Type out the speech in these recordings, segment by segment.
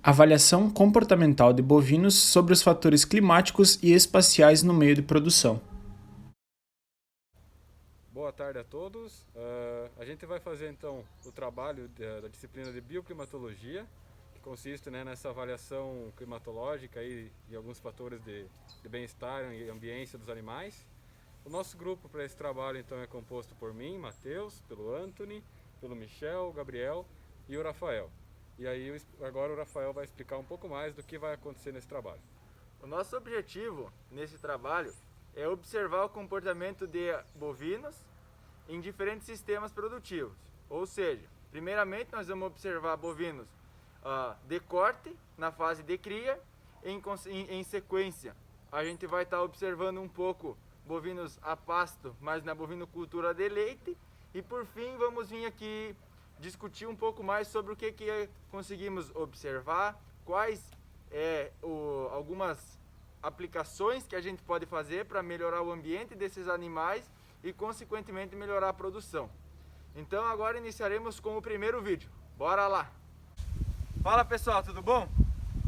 Avaliação comportamental de bovinos sobre os fatores climáticos e espaciais no meio de produção. Boa tarde a todos. A gente vai fazer então o trabalho da disciplina de bioclimatologia, que consiste, né, nessa avaliação climatológica aí, de alguns fatores de bem-estar e ambiência dos animais. O nosso grupo para esse trabalho então é composto por mim, Matheus, pelo Anthony, pelo Michel, o Gabriel e o Rafael. E aí agora o Rafael vai explicar um pouco mais do que vai acontecer nesse trabalho. O nosso objetivo nesse trabalho é observar o comportamento de bovinos em diferentes sistemas produtivos. Ou seja, primeiramente nós vamos observar bovinos de corte na fase de cria, em sequência a gente vai estar observando um pouco bovinos a pasto, mas na bovinocultura de leite, e por fim vamos vir aqui discutir um pouco mais sobre o que conseguimos observar, quais algumas aplicações que a gente pode fazer para melhorar o ambiente desses animais e consequentemente melhorar a produção. Então agora iniciaremos com o primeiro vídeo. Bora lá! Fala pessoal, tudo bom?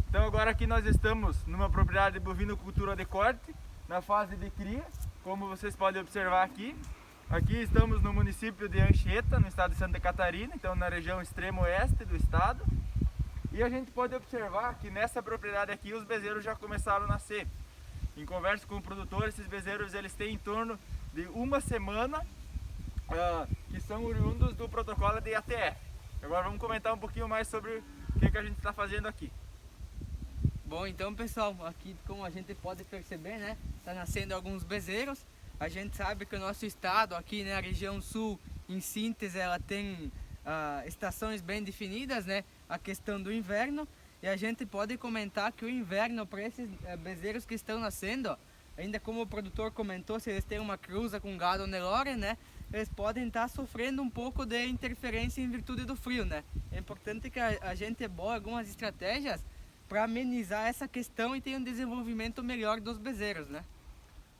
Então agora aqui nós estamos numa propriedade de bovinocultura de corte, na fase de cria, como vocês podem observar aqui. Aqui estamos no município de Anchieta, no estado de Santa Catarina, então na região extremo oeste do estado. E a gente pode observar que nessa propriedade aqui os bezerros já começaram a nascer. Em conversa com o produtor, esses bezerros eles têm em torno de uma semana que são oriundos do protocolo de ATF. Agora vamos comentar um pouquinho mais sobre o que a gente está fazendo aqui. Bom, então pessoal, aqui como a gente pode perceber, né, tá nascendo alguns bezerros. A gente sabe que o nosso estado aqui, né, a região sul, em síntese, ela tem estações bem definidas, né, a questão do inverno. E a gente pode comentar que o inverno para esses bezerros que estão nascendo, ó, ainda como o produtor comentou, se eles têm uma cruza com gado Nelore, né, eles podem estar sofrendo um pouco de interferência em virtude do frio, né. É importante que a gente boa algumas estratégias para amenizar essa questão e ter um desenvolvimento melhor dos bezerros, né?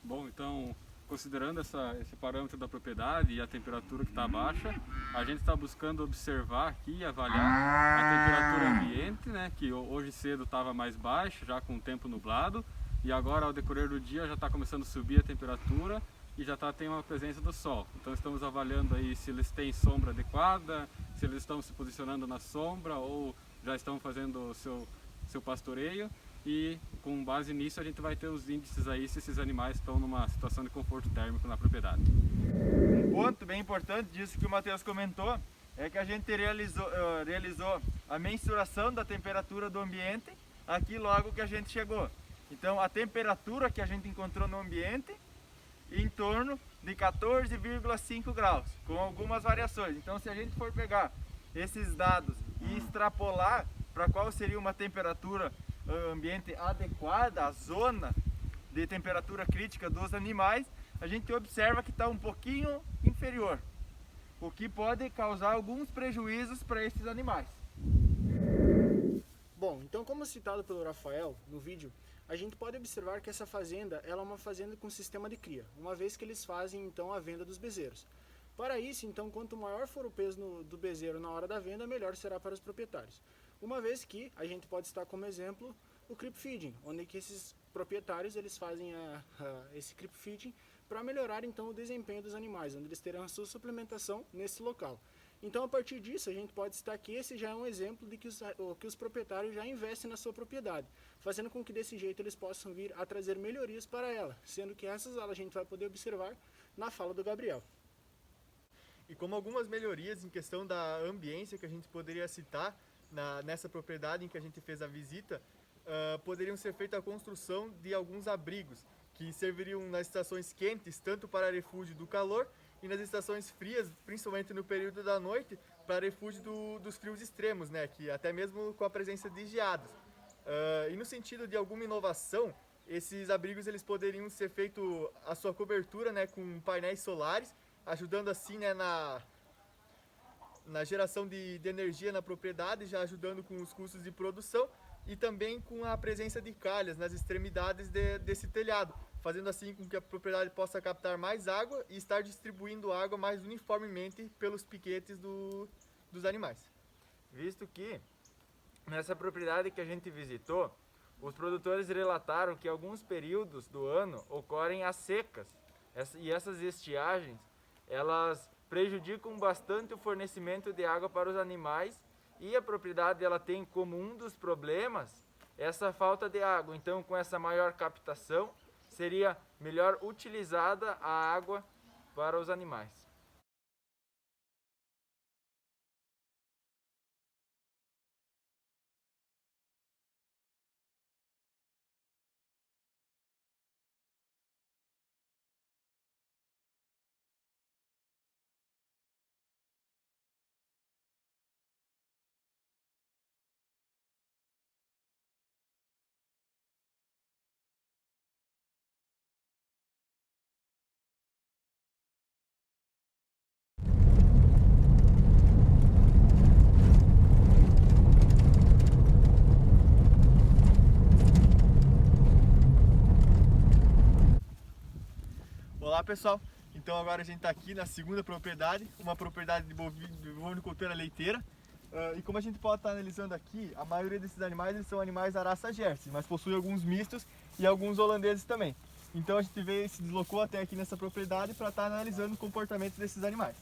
Bom, então, considerando esse parâmetro da propriedade e a temperatura que está baixa, a gente está buscando observar aqui e avaliar a temperatura ambiente, né, que hoje cedo estava mais baixa, já com o tempo nublado, e agora ao decorrer do dia já está começando a subir a temperatura e já tem uma presença do sol. Então estamos avaliando aí se eles têm sombra adequada, se eles estão se posicionando na sombra ou já estão fazendo o seu pastoreio, e com base nisso a gente vai ter os índices aí se esses animais estão numa situação de conforto térmico na propriedade. Um ponto bem importante disso que o Matheus comentou é que a gente realizou a mensuração da temperatura do ambiente aqui logo que a gente chegou. Então a temperatura que a gente encontrou no ambiente em torno de 14,5 graus, com algumas variações. Então se a gente for pegar esses dados e extrapolar para qual seria uma temperatura ambiente adequada, a zona de temperatura crítica dos animais, a gente observa que está um pouquinho inferior, o que pode causar alguns prejuízos para esses animais. Bom, então como citado pelo Rafael no vídeo, a gente pode observar que essa fazenda ela é uma fazenda com sistema de cria, uma vez que eles fazem então a venda dos bezerros. Para isso, então, quanto maior for o peso do bezerro na hora da venda, melhor será para os proprietários. Uma vez que a gente pode citar como exemplo o creep feeding, onde que esses proprietários eles fazem esse creep feeding para melhorar então o desempenho dos animais, onde eles terão a sua suplementação nesse local. Então a partir disso a gente pode citar que esse já é um exemplo de que os proprietários já investem na sua propriedade, fazendo com que desse jeito eles possam vir a trazer melhorias para ela, sendo que essas a gente vai poder observar na fala do Gabriel. E como algumas melhorias em questão da ambiência que a gente poderia citar nessa propriedade em que a gente fez a visita, poderiam ser feita a construção de alguns abrigos que serviriam nas estações quentes tanto para refúgio do calor e nas estações frias, principalmente no período da noite, para refúgio dos frios extremos, né, que até mesmo com a presença de geadas. E no sentido de alguma inovação, esses abrigos eles poderiam ser feito a sua cobertura, né, com painéis solares, ajudando assim, né, na geração de energia na propriedade, já ajudando com os custos de produção e também com a presença de calhas nas extremidades desse telhado, fazendo assim com que a propriedade possa captar mais água e estar distribuindo água mais uniformemente pelos piquetes dos animais. Visto que Nessa propriedade que a gente visitou, os produtores relataram que alguns períodos do ano ocorrem as secas e essas estiagens, elas prejudicam bastante o fornecimento de água para os animais e a propriedade ela tem como um dos problemas essa falta de água. Então, com essa maior captação, seria melhor utilizada a água para os animais. Olá pessoal, então agora a gente está aqui na segunda propriedade, uma propriedade de bovinocultura leiteira. E como a gente pode estar analisando aqui, a maioria desses animais eles são animais da raça Jersey, mas possui alguns mistos e alguns holandeses também. Então a gente se deslocou até aqui nessa propriedade para estar analisando o comportamento desses animais.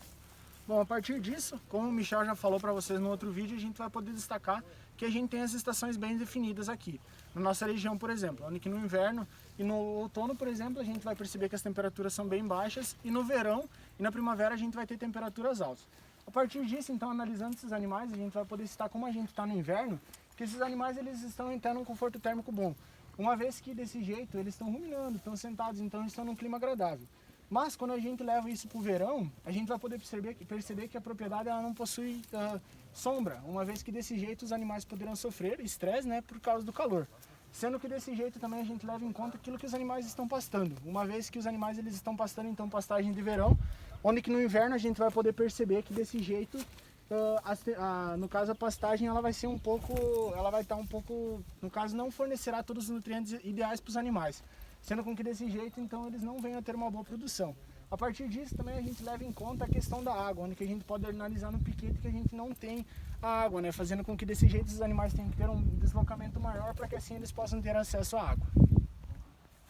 Bom, a partir disso, como o Michel já falou para vocês no outro vídeo, a gente vai poder destacar que a gente tem as estações bem definidas aqui. Na nossa região, por exemplo, onde que no inverno e no outono, por exemplo, a gente vai perceber que as temperaturas são bem baixas e no verão e na primavera a gente vai ter temperaturas altas. A partir disso, então, analisando esses animais, a gente vai poder citar como a gente está no inverno, que esses animais eles estão tendo um conforto térmico bom. Uma vez que desse jeito eles estão ruminando, estão sentados, então eles estão num clima agradável. Mas quando a gente leva isso para o verão, a gente vai poder perceber que a propriedade ela não possui sombra, uma vez que desse jeito os animais poderão sofrer estresse, né, por causa do calor. Sendo que desse jeito também a gente leva em conta aquilo que os animais estão pastando, uma vez que os animais eles estão pastando então pastagem de verão, onde que no inverno a gente vai poder perceber que desse jeito, no caso a pastagem ela vai ser ela vai estar um pouco, no caso não fornecerá todos os nutrientes ideais para os animais. Sendo com que desse jeito, então, eles não venham a ter uma boa produção. A partir disso, também a gente leva em conta a questão da água, onde que a gente pode analisar no piquete que a gente não tem a água, né? Fazendo com que desse jeito os animais tenham que ter um deslocamento maior para que assim eles possam ter acesso à água.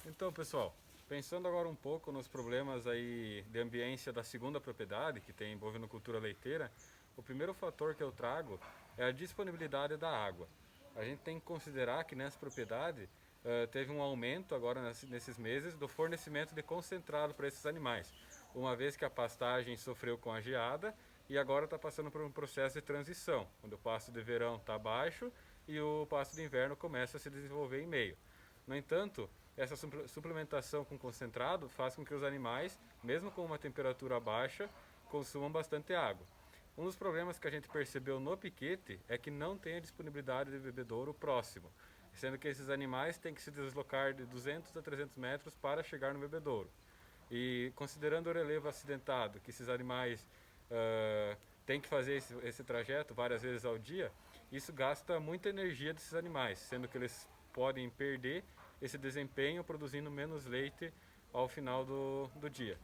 Então, pessoal, pensando agora um pouco nos problemas aí de ambiência da segunda propriedade, que tem bovinocultura leiteira, o primeiro fator que eu trago é a disponibilidade da água. A gente tem que considerar que nessa propriedade teve um aumento agora nesses meses do fornecimento de concentrado para esses animais, uma vez que a pastagem sofreu com a geada e agora está passando por um processo de transição, onde o pasto de verão está baixo e o pasto de inverno começa a se desenvolver em meio. No entanto, essa suplementação com concentrado faz com que os animais, mesmo com uma temperatura baixa, consumam bastante água. Um dos problemas que a gente percebeu no piquete é que não tem a disponibilidade de bebedouro próximo, sendo que esses animais têm que se deslocar de 200 a 300 metros para chegar no bebedouro. E considerando o relevo acidentado, que esses animais têm que fazer esse trajeto várias vezes ao dia, isso gasta muita energia desses animais, sendo que eles podem perder esse desempenho produzindo menos leite ao final do dia.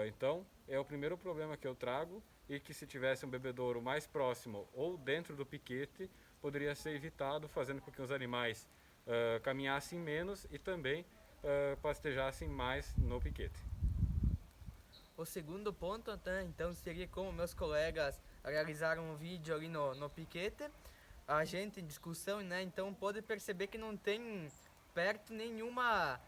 Então, é o primeiro problema que eu trago e que se tivesse um bebedouro mais próximo ou dentro do piquete, poderia ser evitado, fazendo com que os animais caminhassem menos e também pastejassem mais no piquete. O segundo ponto, então, seria como meus colegas realizaram um vídeo ali no piquete, a gente em discussão, né, então pode perceber que não tem perto nenhuma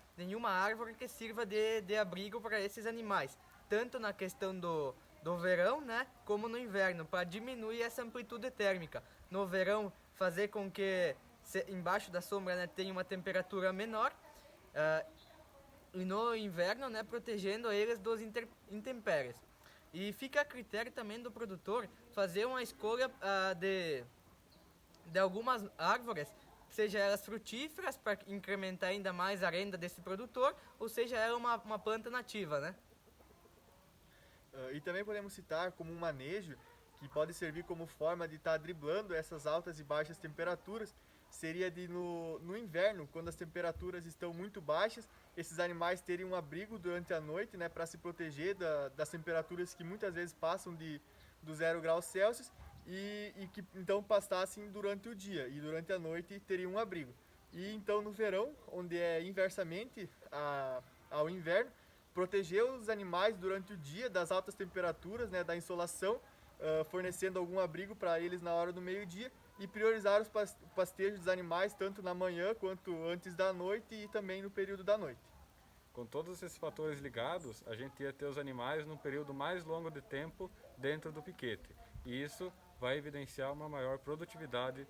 árvore que sirva de abrigo para esses animais, tanto na questão do verão, né, como no inverno, para diminuir essa amplitude térmica. No verão, fazer com que embaixo da sombra, né, tenha uma temperatura menor, e no inverno, né, protegendo eles dos intempéries. E fica a critério também do produtor fazer uma escolha de algumas árvores, seja elas frutíferas para incrementar ainda mais a renda desse produtor, ou seja ela uma planta nativa, né? E também podemos citar como um manejo que pode servir como forma de estar driblando essas altas e baixas temperaturas, seria no inverno, quando as temperaturas estão muito baixas, esses animais terem um abrigo durante a noite, né, para se proteger das temperaturas que muitas vezes passam do 0 graus Celsius, e que então pastassem durante o dia e durante a noite teriam um abrigo. E então no verão, onde é inversamente ao inverno, proteger os animais durante o dia das altas temperaturas, né, da insolação, fornecendo algum abrigo para eles na hora do meio-dia e priorizar os pastejos dos animais tanto na manhã quanto antes da noite e também no período da noite. Com todos esses fatores ligados, a gente ia ter os animais num período mais longo de tempo dentro do piquete. E isso vai evidenciar uma maior produtividade.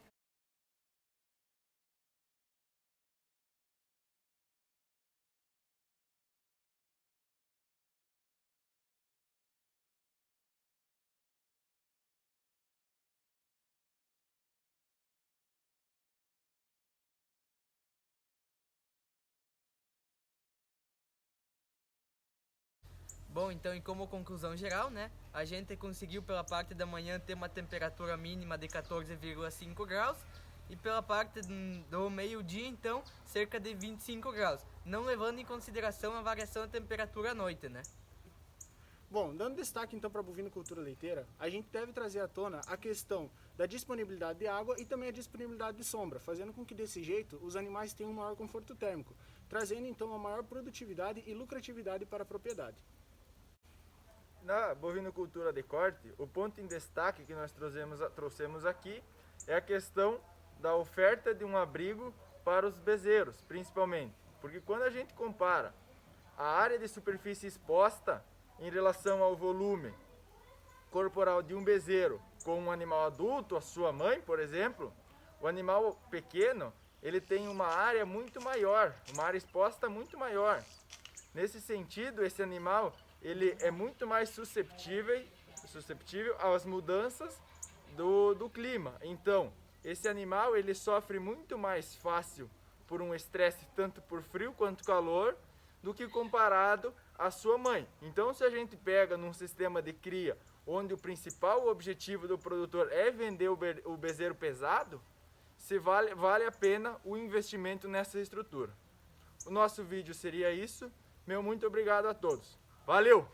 Bom, então, e como conclusão geral, né, a gente conseguiu pela parte da manhã ter uma temperatura mínima de 14,5 graus e pela parte do meio-dia, então, cerca de 25 graus, não levando em consideração a variação da temperatura à noite, né? Bom, dando destaque então para a bovinocultura leiteira, a gente deve trazer à tona a questão da disponibilidade de água e também a disponibilidade de sombra, fazendo com que desse jeito os animais tenham um maior conforto térmico, trazendo então uma maior produtividade e lucratividade para a propriedade. Na bovinocultura de corte, o ponto em destaque que nós trouxemos aqui é a questão da oferta de um abrigo para os bezerros, principalmente. Porque quando a gente compara a área de superfície exposta em relação ao volume corporal de um bezerro com um animal adulto, a sua mãe, por exemplo, o animal pequeno, ele tem uma área muito maior, uma área exposta muito maior. Nesse sentido, esse animal ele é muito mais susceptível às mudanças do clima. Então, esse animal ele sofre muito mais fácil por um estresse tanto por frio quanto calor do que comparado à sua mãe. Então, se a gente pega num sistema de cria onde o principal objetivo do produtor é vender o bezerro pesado, vale a pena o investimento nessa estrutura. O nosso vídeo seria isso. Meu muito obrigado a todos. Valeu!